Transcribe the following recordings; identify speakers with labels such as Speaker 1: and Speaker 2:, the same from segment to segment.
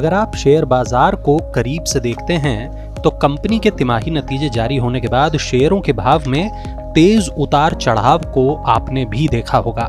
Speaker 1: अगर आप शेयर बाजार को करीब से देखते हैं तो कंपनी के तिमाही नतीजे जारी होने के बाद शेयरों के भाव में तेज उतार चढ़ाव को आपने भी देखा होगा।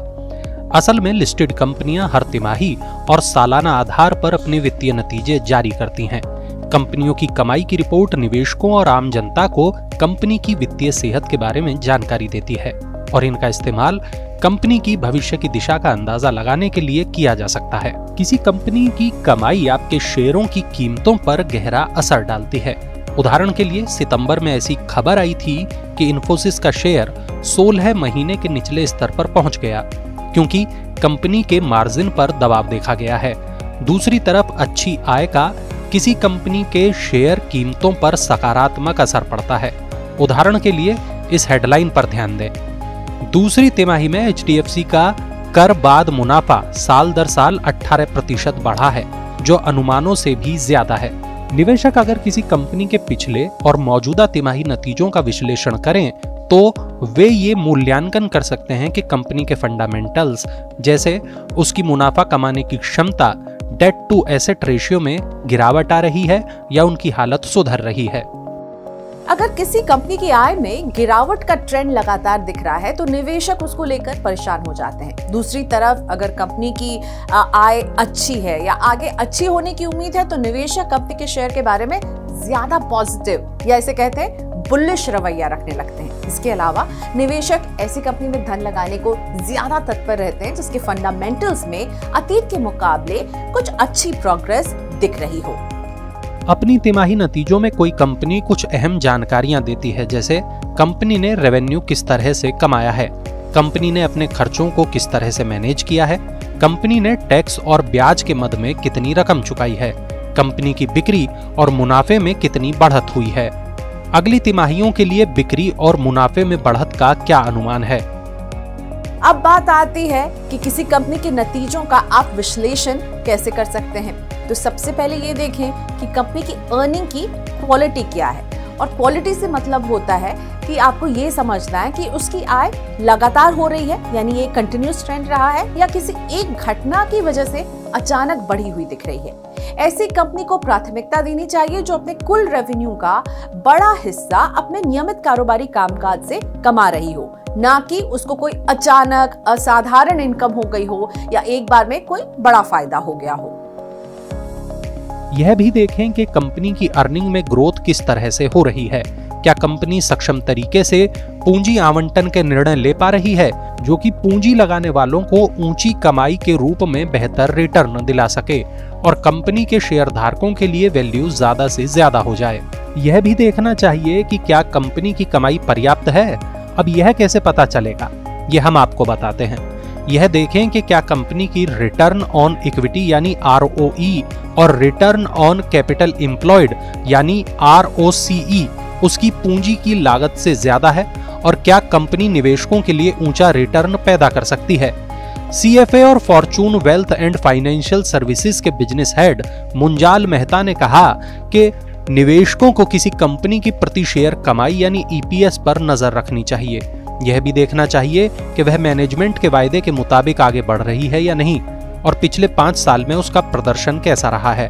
Speaker 1: असल में लिस्टेड कंपनियां हर तिमाही और सालाना आधार पर अपने वित्तीय नतीजे जारी करती हैं। कंपनियों की कमाई की रिपोर्ट निवेशकों और आम जनता को कंपनी की वित्तीय सेहत के बारे में जानकारी देती है और इनका इस्तेमाल कंपनी की भविष्य की दिशा का अंदाजा लगाने के लिए किया जा सकता है। किसी कंपनी की कमाई आपके शेयरों की कीमतों पर गहरा असर डालती है। उदाहरण के लिए सितंबर में ऐसी खबर आई थी कि इन्फोसिस का शेयर 16 महीने के निचले स्तर पर पहुंच गया क्योंकि कंपनी के मार्जिन पर दबाव देखा गया है। दूसरी तरफ अच्छी आय का किसी कंपनी के शेयर कीमतों पर सकारात्मक असर पड़ता है। उदाहरण के लिए इस हेडलाइन पर ध्यान दें। दूसरी तिमाही में HDFC का कर बाद मुनाफा साल दर साल 18% बढ़ा है, जो अनुमानों से भी ज्यादा है। निवेशक अगर किसी कंपनी के पिछले और मौजूदा तिमाही नतीजों का विश्लेषण करें तो वे ये मूल्यांकन कर सकते हैं कि कंपनी के फंडामेंटल्स जैसे उसकी मुनाफा कमाने की क्षमता, डेट टू एसेट रेशियो में गिरावट आ रही है या उनकी हालत सुधर रही है।
Speaker 2: अगर किसी कंपनी की आय में गिरावट का ट्रेंड लगातार दिख रहा है तो निवेशक उसको लेकर परेशान हो जाते हैं। दूसरी तरफ अगर कंपनी की आय अच्छी है या आगे अच्छी होने की उम्मीद है तो निवेशक कंपनी के शेयर के बारे में ज्यादा पॉजिटिव या इसे कहते हैं बुलिश रवैया रखने लगते हैं। इसके अलावा निवेशक ऐसी कंपनी में धन लगाने को ज्यादा तत्पर रहते हैं जिसके फंडामेंटल्स में अतीत के मुकाबले कुछ अच्छी प्रोग्रेस दिख रही हो।
Speaker 1: अपनी तिमाही नतीजों में कोई कंपनी कुछ अहम जानकारियां देती है, जैसे कंपनी ने रेवेन्यू किस तरह से कमाया है, कंपनी ने अपने खर्चों को किस तरह से मैनेज किया है, कंपनी ने टैक्स और ब्याज के मद में कितनी रकम चुकाई है, कंपनी की बिक्री और मुनाफे में कितनी बढ़त हुई है। अगली तिमाहियों के लिए बिक्री और मुनाफे में बढ़त का क्या अनुमान है।
Speaker 2: अब बात आती है कि किसी कंपनी के नतीजों का आप विश्लेषण कैसे कर सकते हैं। तो सबसे पहले ये देखें कि कंपनी की अर्निंग की क्वालिटी क्या है, और क्वालिटी से मतलब होता है कि आपको ये समझना है कि उसकी आय लगातार हो रही है, यानी ये कंटिन्यूस ट्रेंड रहा है, या किसी एक घटना की वजह से अचानक बढ़ी हुई दिख रही है। ऐसी कंपनी को प्राथमिकता देनी चाहिए जो अपने कुल रेवेन्यू का बड़ा हिस्सा अपने नियमित कारोबारी कामकाज से कमा रही हो, ना कि उसको कोई अचानक असाधारण इनकम हो गई हो या एक बार में कोई बड़ा फायदा हो गया हो।
Speaker 1: यह भी देखें कि कंपनी की अर्निंग में ग्रोथ किस तरह से हो रही है। क्या कंपनी सक्षम तरीके से पूंजी आवंटन के निर्णय ले पा रही है जो कि पूंजी लगाने वालों को ऊंची कमाई के रूप में बेहतर रिटर्न दिला सके और कंपनी के शेयरधारकों के लिए वैल्यू ज्यादा से ज्यादा हो जाए। यह भी देखना चाहिए कि क्या कंपनी की कमाई पर्याप्त है। अब यह कैसे पता चलेगा, यह हम आपको बताते हैं। यह देखें कि क्या कंपनी की रिटर्न ऑन इक्विटी यानी ROE और रिटर्न ऑन कैपिटल एम्प्लॉयड यानी ROCE उसकी पूंजी की लागत से ज्यादा है, और क्या कंपनी निवेशकों के लिए ऊंचा रिटर्न पैदा कर सकती है। CFA और Fortune wealth and financial services के बिजनेस हेड मुंजाल मेहता ने कहा कि निवेशकों को किसी कंपनी की प्रति शेयर कमाई यानी EPS पर नजर रखनी चाहिए। यह भी देखना चाहिए कि वह मैनेजमेंट के वायदे के मुताबिक आगे बढ़ रही है या नहीं, और पिछले 5 साल में उसका प्रदर्शन कैसा रहा है।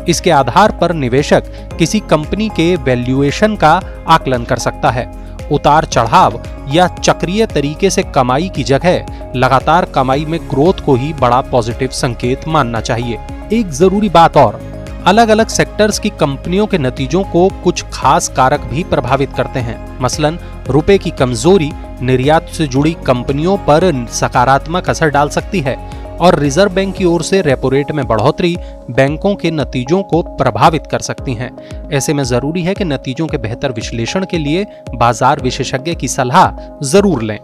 Speaker 1: इसके आधार पर निवेशक किसी कंपनी के वैल्यूएशन का आकलन कर सकता है। उतार चढ़ाव या चक्रीय तरीके से कमाई की जगह लगातार कमाई में ग्रोथ को ही बड़ा पॉजिटिव संकेत मानना चाहिए। एक जरूरी बात और, अलग अलग सेक्टर्स की कंपनियों के नतीजों को कुछ खास कारक भी प्रभावित करते हैं। मसलन रुपए की कमजोरी निर्यात से जुड़ी कंपनियों पर सकारात्मक असर डाल सकती है, और रिजर्व बैंक की ओर से रेपो रेट में बढ़ोतरी बैंकों के नतीजों को प्रभावित कर सकती हैं। ऐसे में जरूरी है कि नतीजों के बेहतर विश्लेषण के लिए बाजार विशेषज्ञ की सलाह जरूर लें।